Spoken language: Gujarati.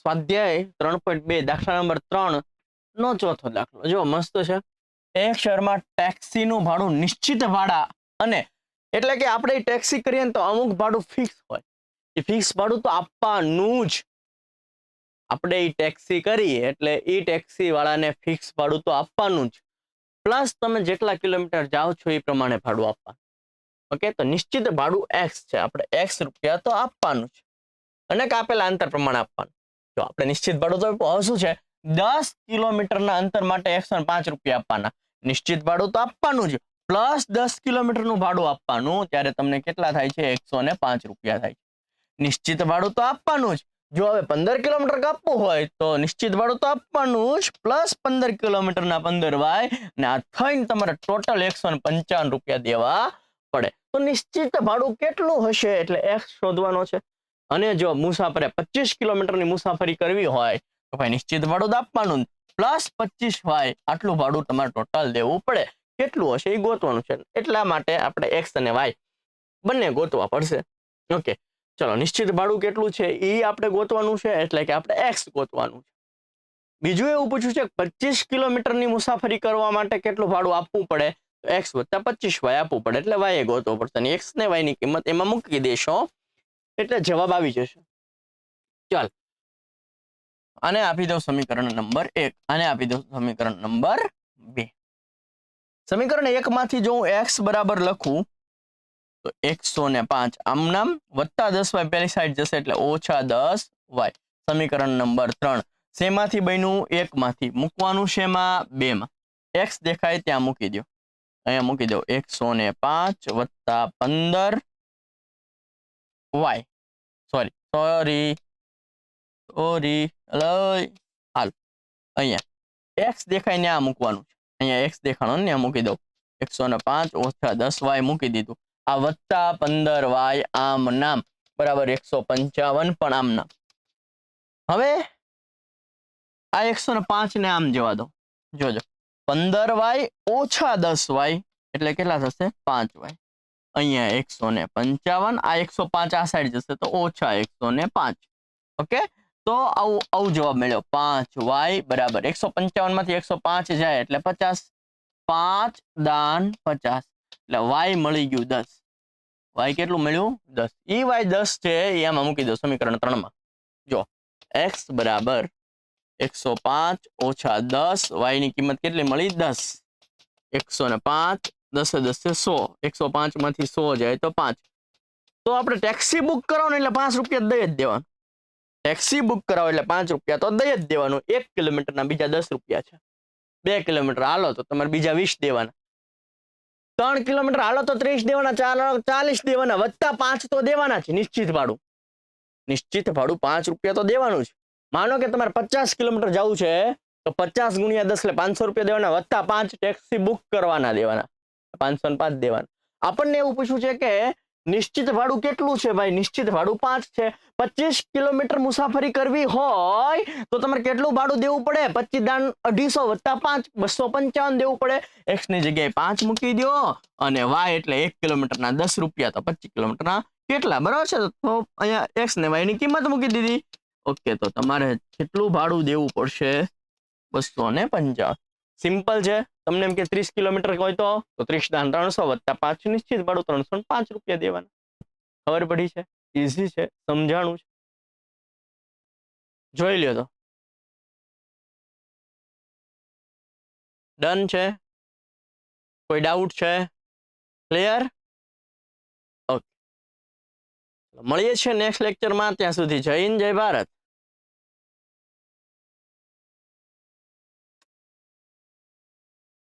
સ્વાધ્યાય 3.2 દાખલા નંબર 3 નો ચોથો દાખલો જો મસ્ત છે. એક શહેરમાં ટેક્સીનું ભાડું નિશ્ચિત ભાડા અને એટલે કે આપણે ટેક્સી કરીએ ને તો અમુક ભાડું ફિક્સ હોય. એ ફિક્સ ભાડું તો આપવાનું જ. આપણે એ ટેક્સી કરીએ એટલે એ ટેક્સી વાળાને ફિક્સ ભાડું તો આપવાનું જ. પ્લસ તમે જેટલા કિલોમીટર જાઓ છો એ પ્રમાણે ભાડું આપવાનું. ઓકે, તો નિશ્ચિત ભાડું x છે. આપણે x રૂપિયા તો આપવાનું જ અને કાપેલા અંતર પ્રમાણે આપવાનું. જો આપણે નિશ્ચિત ભાડું તો હવે શું છે, 10 કિલોમીટરના અંતર માટે 105 રૂપિયા આપવાના. નિશ્ચિત ભાડું તો આપવાનું જ પ્લસ 10 કિલોમીટરનું ભાડું આપવાનું. ત્યારે તમને કેટલા થાય છે? 105 રૂપિયા થાય છે. નિશ્ચિત ભાડું તો આપવાનું જ. જો હવે 15 કિલોમીટર કાપવું હોય તો નિશ્ચિત ભાડું તો આપવાનું જ પ્લસ 15 કિલોમીટરના 15y ને આ થઈને તમારે ટોટલ 155 રૂપિયા દેવા પડે. તો નિશ્ચિત ભાડું કેટલું હશે એટલે x શોધવાનો છે. અને જો મુસાફરે 25 કિલોમીટરની મુસાફરી કરવી હોય તો ભાઈ નિશ્ચિત ભાડું તો આપવાનું પ્લસ 25y આટલું ભાડું તમારે ટોટલ દેવું પડે. કેટલું હશે એ ગોતવાનું છે. એટલા માટે આપણે x અને y બંને ગોતવા પડશે. ઓકે, ચલો નિશ્ચિત ભાડું કેટલું છે એ આપણે ગોતવાનું છે એટલે કે આપણે x ગોતવાનું છે. બીજું એવું પૂછ્યું છે 25 કિલોમીટરની મુસાફરી કરવા માટે કેટલું ભાડું આપવું પડે? તો x વત્તા 25y આપવું પડે એટલે y એ ગોતવો પડશે. અને x ને y ની કિંમત એમાં મૂકી દેશો એટલે જવાબ આવી જશે. ચાલ, આને આપી દો સમીકરણ નંબર 1, આને આપી દો સમીકરણ નંબર 2. સમીકરણ 1 માંથી જો હું x બરાબર લખું તો 105 આમ નામ વત્તા 10y પેલી સાઈડ જશે એટલે ઓછા 10y. સમીકરણ નંબર 3 શેમાંથી બન્યું? 1 માંથી. મૂકવાનું શેમાં? 2 માં. x દેખાય ત્યાં મૂકી દો. અહીંયા મૂકી દો 105 વત્તા 15y. સોરી હાલ અહીંયા x દેખાય ત્યાં મૂકવાનું છે. અહીંયા x દેખાણો ને ત્યાં મૂકી દો. 105 ઓછા 10y મૂકી દીધું. આ વત્તા 15y આમ નામ બરાબર 155 પણ આમ નામ. હવે આ 105 ને આમ જવા દો. જોજો 15y ઓછા 10y એટલે કેટલા થશે? 5y. અહીંયા 155 આ 105 આ સાઈડ જશે તો ઓછા 105. ઓકે, તો આવું જવાબ મળ્યો. 5y બરાબર 155 માંથી 105 જાય એટલે 50. 5 દાન 50 એટલે y મળી ગયું 10. y કેટલું મળ્યું? 10. y 10 છે એ આમાં મૂકી દો સમીકરણ 3 માં. જો x બરાબર 105 ઓછા 10 y ની કિંમત કેટલી મળી? 10. 105 10 10 100. 105 માંથી 100 જાય તો 5. તો આપણે ટેક્સી બુક કરાવો ને એટલે 5 રૂપિયા દઈ જ દેવાનું. ટેક્સી બુક કરાવો એટલે 5 રૂપિયા તો દઈ જ દેવાનું. 1 કિલોમીટરના બીજા 10 રૂપિયા છે. 2 કિલોમીટર હાલો તો તમારે બીજા 20 દેવાના. 3 કિલોમીટર હાલો તો 30 દેવાના. 40 દેવાના વત્તા 5 તો દેવાના છે. નિશ્ચિત ભાડું 5 રૂપિયા તો દેવાનું જ. માનો કે તમારે 50 કિલોમીટર જવું છે તો 50 ગુણ્યા 10 એટલે 500 રૂપિયા દેવાના વત્તા 5 ટેક્સી બુક કરવાના દેવાના. 505 દેવાના. આપણને એવું પૂછ્યું છે કે નિશ્ચિત ભાડું કેટલું છે? ભાઈ નિશ્ચિત ભાડું 5 છે. 25 કિલોમીટર મુસાફરી કરવી હોય તો તમારે કેટલું ભાડું દેવું પડે? 25 દાન 250 વત્તા 5 255 દેવું પડે. x ની જગ્યાએ 5 મૂકી દો અને y એટલે 1 કિલોમીટરના 10 રૂપિયા તો 25 કિલોમીટરના કેટલા? બરાબર છે. તો અહીંયા x ને y ની કિંમત મૂકી દીધી. ઓકે, તો તમારે કેટલું ભાડું દેવું પડશે? 255. સિમ્પલ છે. તમને એમ કે 30 કિલોમીટર હોય તો 30 દાન 300 વત્તા 5 નિશ્ચિત ભાડું 305 રૂપિયા દેવાના. ખબર પડી છે? ઈઝી છે, સમજાણું છે. જોઈ લ્યો તો ડન છે. કોઈ ડાઉટ છે? ક્લિયર? ઓકે, મળીએ છીએ નેક્સ્ટ લેક્ચરમાં. ત્યાં સુધી જય હિન્દ, જય ભારત.